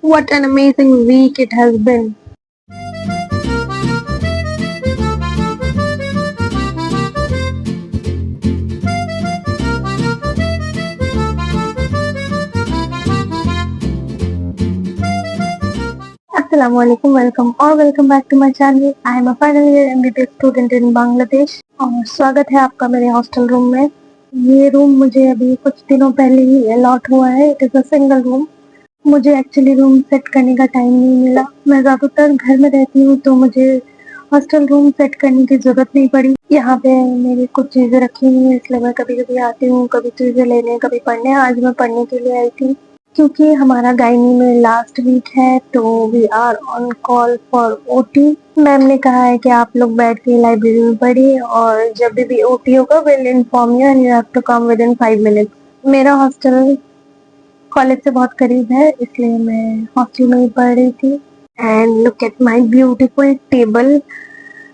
What an amazing week it has been. Assalamualaikum, welcome और welcome back to my channel. I am a final year MBBS student in Bangladesh और स्वागत है आपका मेरे hostel room में। ये room मुझे अभी कुछ दिनों पहले ही अलॉट हुआ है। It is a single room. मुझे एक्चुअली रूम सेट करने का टाइम नहीं मिला। मैं ज़्यादातर घर में रहती हूँ तो मुझे हॉस्टल रूम सेट करने की ज़रूरत नहीं पड़ी। यहाँ पे मेरी कुछ चीज़ें रखी हुई हैं, इसलिए मैं कभी कभी आती हूँ, कभी चीज़ें लेने, कभी पढ़ने। आज मैं पढ़ने के लिए आई थी क्योंकि हमारा गायनी में लास्ट वीक है तो we are on call for OT. Ma'am ने कहा है कि आप लोग बैठ के लाइब्रेरी में पढ़िए और जब भी ओटी होगा will inform you and you have to come within 5 minutes. मेरा हॉस्टल कॉलेज से बहुत करीब है इसलिए मैं हॉस्टल में ही पढ़ रही थी। And look at my beautiful table.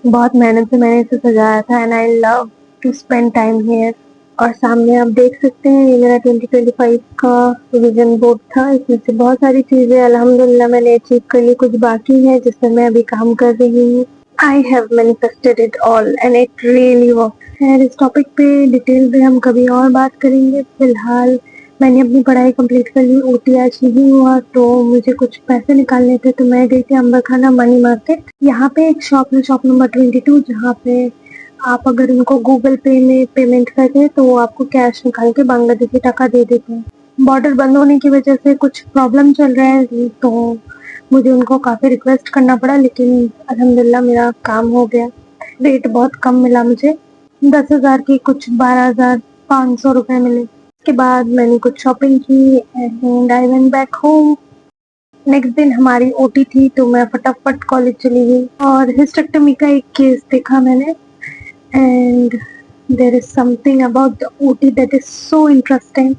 बहुत मेहनत से मैंने इसे सजाया था and I love to spend time here. और सामने आप देख सकते हैं ये मेरा 2025 का विजन बोर्ड था। इसमें से बहुत सारी चीजें अल्हम्दुलिल्लाह मैंने अचीव कर ली, कुछ बाकी है जिस पर मैं अभी काम कर रही हूँ। I have manifested it all and it really work. खैर इस टॉपिक पे डिटेल में हम कभी और बात करेंगे। फिलहाल मैंने अपनी पढ़ाई कंप्लीट कर ली। ओटी आज नहीं हुआ तो मुझे कुछ पैसे निकालने थे तो मैं गई थी अंबर खाना मनी मार्केट। यहाँ पे एक शॉप है, शॉप नंबर 22, जहाँ पे आप अगर उनको गूगल पे में पेमेंट करते तो वो आपको कैश निकाल के बांग्लादेशी टका दे देते हैं। बॉर्डर बंद होने की वजह से कुछ प्रॉब्लम चल रहा है तो मुझे उनको काफ़ी रिक्वेस्ट करना पड़ा, लेकिन अल्हम्दुलिल्लाह मेरा काम हो गया। रेट बहुत कम मिला मुझे, 10,000 की कुछ 12,500 रुपये मिले। उसके बाद मैंने कुछ शॉपिंग की and I went back home. Next दिन हमारी ओटी थी तो मैं फटाफट कॉलेज चली गई और हिस्टेक्टोमी का एक केस देखा मैंने। And there is something about the OT that is so interesting.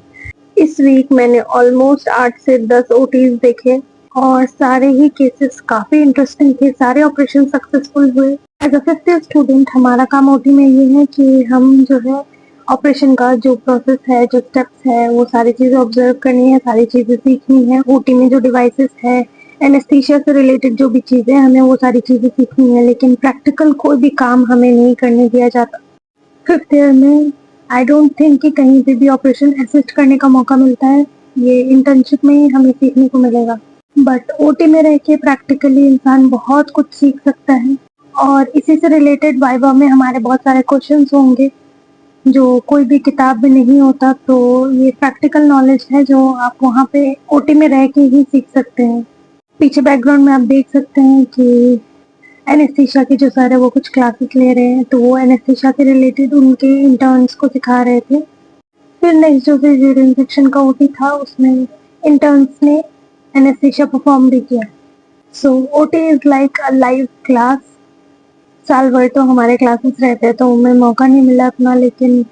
इस वीक मैंने ऑलमोस्ट 8 से 10 ओटीज देखे और सारे ही केसेस काफ़ी इंटरेस्टिंग थे। सारे ऑपरेशन सक्सेसफुल हुए। एज अ 5th स्टूडेंट हमारा काम ओटी में ये है कि हम जो है ऑपरेशन का जो प्रोसेस है, जो स्टेप्स है, वो सारी चीज़ें ऑब्जर्व करनी है, सारी चीज़ें सीखनी है। ओटी में जो डिवाइसेस है, एनेस्थीसिया से रिलेटेड जो भी चीज़ें, हमें वो सारी चीज़ें सीखनी है, लेकिन प्रैक्टिकल कोई भी काम हमें नहीं करने दिया जाता। 5th ईयर में आई डोंट थिंक कि कहीं पे भी ऑपरेशन असिस्ट करने का मौका मिलता है। ये इंटर्नशिप में ही हमें सीखने को मिलेगा। बट ओटी में रह के प्रैक्टिकली इंसान बहुत कुछ सीख सकता है और इसी से रिलेटेड वाइवा में हमारे बहुत सारे क्वेश्चंस होंगे जो कोई भी किताब में नहीं होता। तो ये प्रैक्टिकल नॉलेज है जो आप वहाँ पे ओटी में रह के ही सीख सकते हैं। पीछे बैकग्राउंड में आप देख सकते हैं कि एनेस्थीसिया के जो सर है वो कुछ क्लासेस ले रहे हैं, तो वो एनेस्थीसिया के रिलेटेड उनके इंटर्न्स को सिखा रहे थे। फिर नेक्स्ट जो सिजेरियन सेक्शन का ओटी था उसमें इंटर्न्स ने एनेस्थीसिया परफॉर्म भी किया। So OT is like a live class. साल भर तो हमारे क्लासेस रहते हैं तो हमें मौका नहीं मिला अपना, लेकिन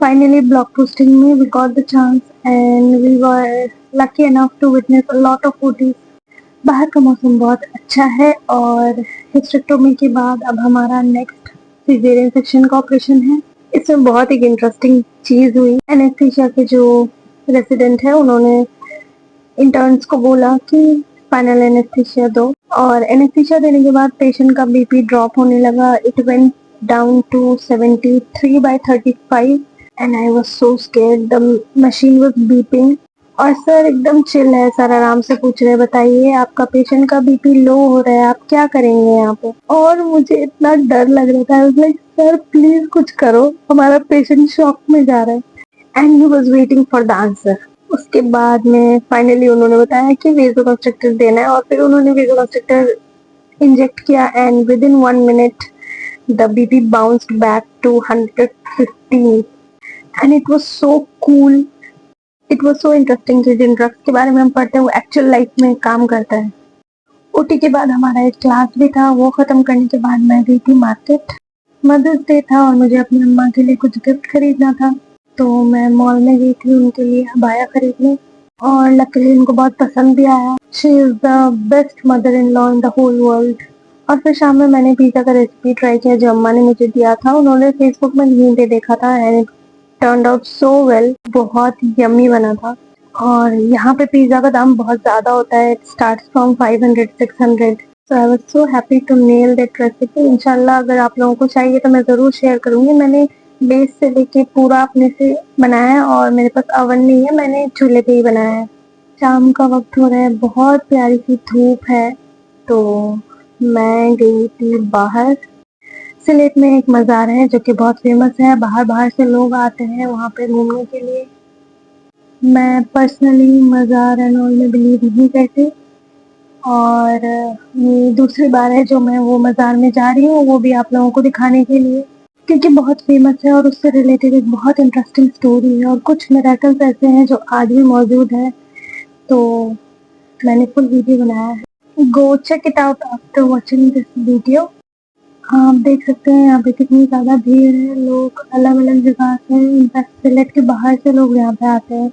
फाइनली ब्लॉक पोस्टिंग में we got the chance and we were lucky enough to witness a lot of OTs. बाहर का मौसम बहुत अच्छा है और हिस्टेक्टोमी के बाद अब हमारा नेक्स्ट सिजेरियन सेक्शन का ऑपरेशन है। इसमें बहुत एक इंटरेस्टिंग चीज़ हुई। एनेस्थीसिया के जो रेसिडेंट है उन्होंने इंटर्न्स को बोला कि फाइनल एनेस्थीसिया दो, और एनेस्थीसिया देने के बाद पेशेंट का बीपी ड्रॉप होने लगा। It went down to 73/35 and I was so scared. The machine was beeping और सर एकदम चिल है। सर आराम से पूछ रहे हैं, बताइए आपका पेशेंट का बीपी लो हो रहा है, आप क्या करेंगे यहाँ पे। और मुझे इतना डर लग रहा था, लाइक सर प्लीज कुछ करो, हमारा पेशेंट शॉक में जा रहा है। And he was waiting for the answer. उसके बाद में फाइनली उन्होंने बताया कि वेसोकंस्ट्रक्टर देना है और फिर उन्होंने वेसोकंस्ट्रक्टर इंजेक्ट किया and within 1 minute the BP bounced back to 115 and it was so cool. It was so interesting कि जिन ड्रग्स के बारे में हम पढ़ते हैं वो एक्चुअल लाइफ में काम करता है। ओटी के बाद हमारा एक क्लास भी था, वो खत्म करने के बाद मैं गई थी मार्केट। मदर्स डे था और मुझे अपनी अम्मा के लिए कुछ गिफ्ट खरीदना था तो मैं मॉल में गई थी उनके लिए अबाया खरीदने और लकीली उनको बहुत पसंद भी आया। She is the best mother in law in the whole world. और फिर शाम में मैंने पिज़्ज़ा का रेसिपी ट्राई किया जो अम्मा ने मुझे दिया था। उन्होंने फेसबुक में यहीं पे देखा था and it turned out so well. बहुत यम्मी बना था और यहाँ पे पिज़्ज़ा का दाम बहुत ज़्यादा होता है, it starts from 500 600। So I was so happy to nail that recipe. इंशाल्लाह अगर आप लोगों को चाहिए तो मैं ज़रूर शेयर करूँगी। मैंने बेस से लेके पूरा अपने से बनाया है और मेरे पास ओवन नहीं है, मैंने चूल्हे पे ही बनाया है। शाम का वक्त हो रहा है, बहुत प्यारी सी धूप है, तो मैं गई थी बाहर। सिलेट में एक मज़ार है जो कि बहुत फेमस है, बाहर बाहर से लोग आते हैं वहाँ पे घूमने के लिए। मैं पर्सनली मज़ार एंड ऑल में बिलीव नहीं करती, और ये दूसरी बार है जो मैं वो मज़ार में जा रही हूँ, वो भी आप लोगों को दिखाने के लिए, क्योंकि बहुत फेमस है और उससे रिलेटेड एक बहुत इंटरेस्टिंग स्टोरी है और कुछ मिरेकल्स ऐसे हैं जो आज भी मौजूद है, तो मैंने फुल वीडियो बनाया है। Go check it out after watching this video. आप देख सकते हैं यहाँ पे कितनी ज़्यादा भीड़ है, लोग अलग अलग जगह से, इनफैक्ट सिलेट के बाहर से लोग यहाँ पे आते हैं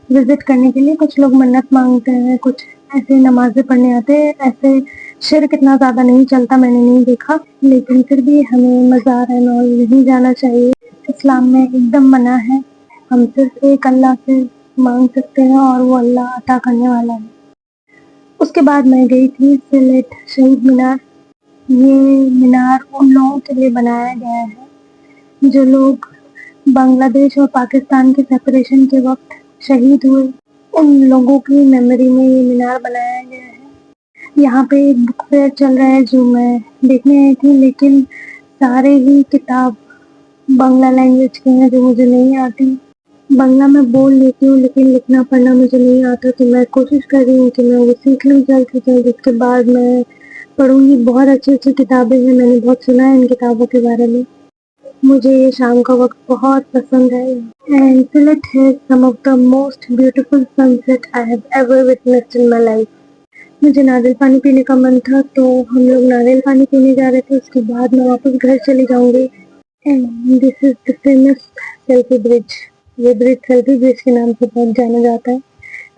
विजिट करने के लिए। कुछ लोग मन्नत मांगते हैं, कुछ ऐसे नमाजें पढ़ने आते हैं। ऐसे शिर्क इतना ज़्यादा नहीं चलता, मैंने नहीं देखा, लेकिन फिर भी हमें मज़ार एंड ऑल नहीं जाना चाहिए। इस्लाम में एकदम मना है, हम सिर्फ एक अल्लाह से मांग सकते हैं और वो अल्लाह अता करने वाला है। उसके बाद मैं गई थी सिलेट शहीद मीनार। ये मीनार उन लोगों के लिए बनाया गया है जो लोग बांग्लादेश और पाकिस्तान के सेपरेशन के वक्त शहीद हुए, उन लोगों की मेमोरी में ये मीनार बनाया गया है। यहाँ पे एक बुक फेयर चल रहा है जो मैं देखने आई थी, लेकिन सारे ही किताब बांग्ला लैंग्वेज के हैं जो मुझे नहीं आती। बांग्ला मैं बोल लेती हूँ लेकिन लिखना पढ़ना मुझे नहीं आता, तो मैं कोशिश कर रही हूँ कि मैं वो सीख लूँ जल्द से जल्द। उसके बाद मैं पढ़ूँगी। बहुत अच्छी अच्छी किताबें हैं, मैंने बहुत सुना है इन किताबों के बारे में। मुझे ये शाम का वक्त बहुत पसंद है। एंड सिलेट है some of the most beautiful sunset I have ever witnessed in my life. मुझे नारियल पानी पीने का मन था, तो हम लोग नारियल पानी पीने जा रहे थे। उसके बाद मैं वापस घर चली जाऊंगी। And this is the famous selfie bridge. ये ब्रिज सेल्फी ब्रिज के नाम से बहुत जाना जाता है।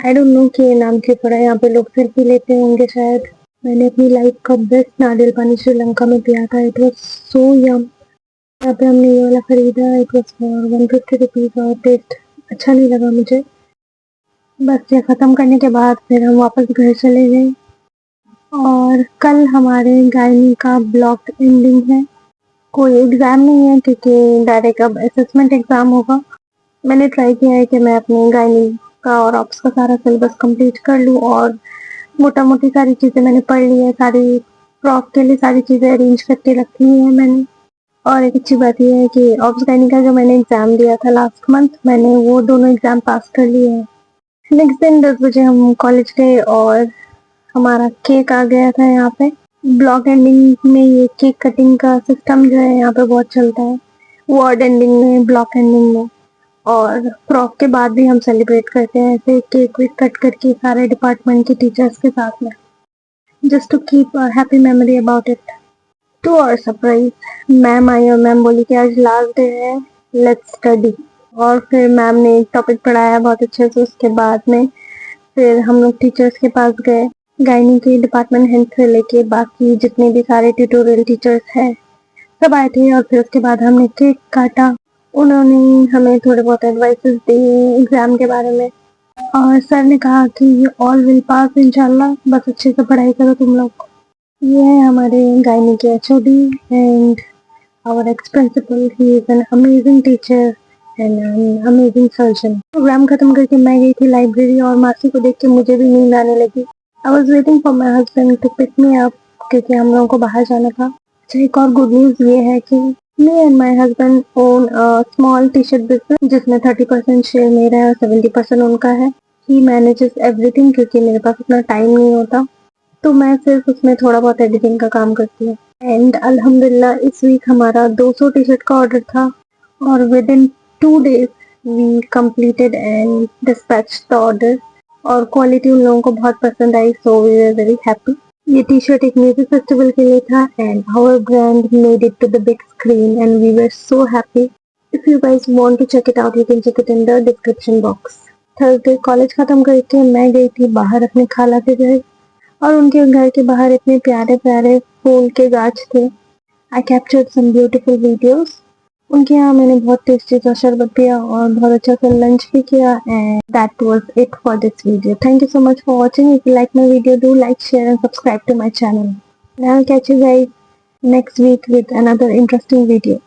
आई डोंट नो कि ये नाम क्यों पड़ा है, यहाँ पे लोग सेल्फी लेते होंगे शायद। मैंने अपनी लाइफ का बेस्ट नारियल पानी श्रीलंका में पिया था, इट वॉज सो यम। यहाँ पे हमने ये वाला खरीदा, इट वॉज फॉर 150 रुपीज़ और टेस्ट अच्छा नहीं लगा मुझे। बस ये ख़त्म करने के बाद फिर हम वापस घर चले गए। और कल हमारे गायनी का ब्लॉक एंडिंग है। कोई एग्ज़ाम नहीं है क्योंकि डायरेक्ट अब असेसमेंट एग्ज़ाम होगा। मैंने ट्राई किया है कि मैं अपनी गायनी का और ऑप्स का सारा सिलेबस कंप्लीट कर लूँ, और मोटा मोटी सारी चीज़ें मैंने पढ़ ली है। सारी प्रॉफ के लिए सारी चीज़ें अरेंज करके रखी हुई हैं मैंने। और एक अच्छी बात ये है कि ऑब्स गायनी का जो मैंने एग्ज़ाम दिया था लास्ट मंथ, मैंने वो दोनों एग्ज़ाम पास कर लिए हैं। नेक्स्ट दिन 10 बजे हम कॉलेज गए और हमारा केक आ गया था यहाँ पे। ब्लॉक एंडिंग में ये केक कटिंग का सिस्टम जो है यहाँ पे बहुत चलता है, वार्ड एंडिंग में, ब्लॉक एंडिंग में, और प्रॉफ के बाद भी हम सेलिब्रेट करते हैं ऐसे केक वेक कट करके सारे डिपार्टमेंट के टीचर्स के साथ में, just to keep happy memory about it. To our surprise ma'am आई और मैम बोली कि आज लास्ट डे है, लेट्स स्टडी। और फिर मैम ने एक टॉपिक पढ़ाया बहुत अच्छे से। उसके बाद में फिर हम लोग टीचर्स के पास गए, गायनी के डिपार्टमेंट हेड से लेके बाकी जितने भी सारे ट्यूटोरियल टीचर्स हैं सब आए थे। और फिर उसके बाद हमने केक काटा। उन्होंने हमें थोड़े बहुत एडवाइसेस दिए एग्ज़ाम के बारे में, और सर ने कहा कि ये ऑल विल पास इंशाल्लाह, बस अच्छे से पढ़ाई करो तुम लोग। ये है हमारे गायनी के HOD and our ex principal. He is an amazing teacher and an amazing surgeon. Program खत्म करके मैं गई थी लाइब्रेरी, और मासी को देख के मुझे भी नींद आने लगी। I was waiting for my husband to pick me up, क्योंकि हम लोगों को बाहर जाना था। अच्छा, एक और गुड न्यूज़ ये है कि me and my husband own a small T shirt business, जिसमें 30% शेयर मेरा है और 70% उनका है। ही मैनेजेस एवरीथिंग, क्योंकि मेरे पास इतना टाइम नहीं होता, तो मैं सिर्फ उसमें थोड़ा बहुत एडिटिंग का काम करती हूँ। एंड अल्हम्दुलिल्लाह इस वीक हमारा 200 टी शर्ट का ऑर्डर था, और within 2 days we completed and dispatch the order. और क्वालिटी उन लोगों को बहुत पसंद आई, so we are very happy. ये टी शर्ट एक म्यूजिक फेस्टिवल के लिए था, and our brand made it to the big screen and we were so happy. If you guys want to check it out, you can check it in the description box. Thursday college खत्म करके मैं गई थी बाहर अपने खाला के घर, और उनके घर के बाहर इतने प्यारे प्यारे फूल के गाछ थे। I captured some beautiful videos. उनके यहाँ मैंने बहुत टेस्टी सा शरबत पिया और बहुत अच्छा सा लंच भी किया and that was it for this video. Thank you so much for watching. If you like my video, do like, share and subscribe to my channel. And I'll catch you guys next week with another interesting video.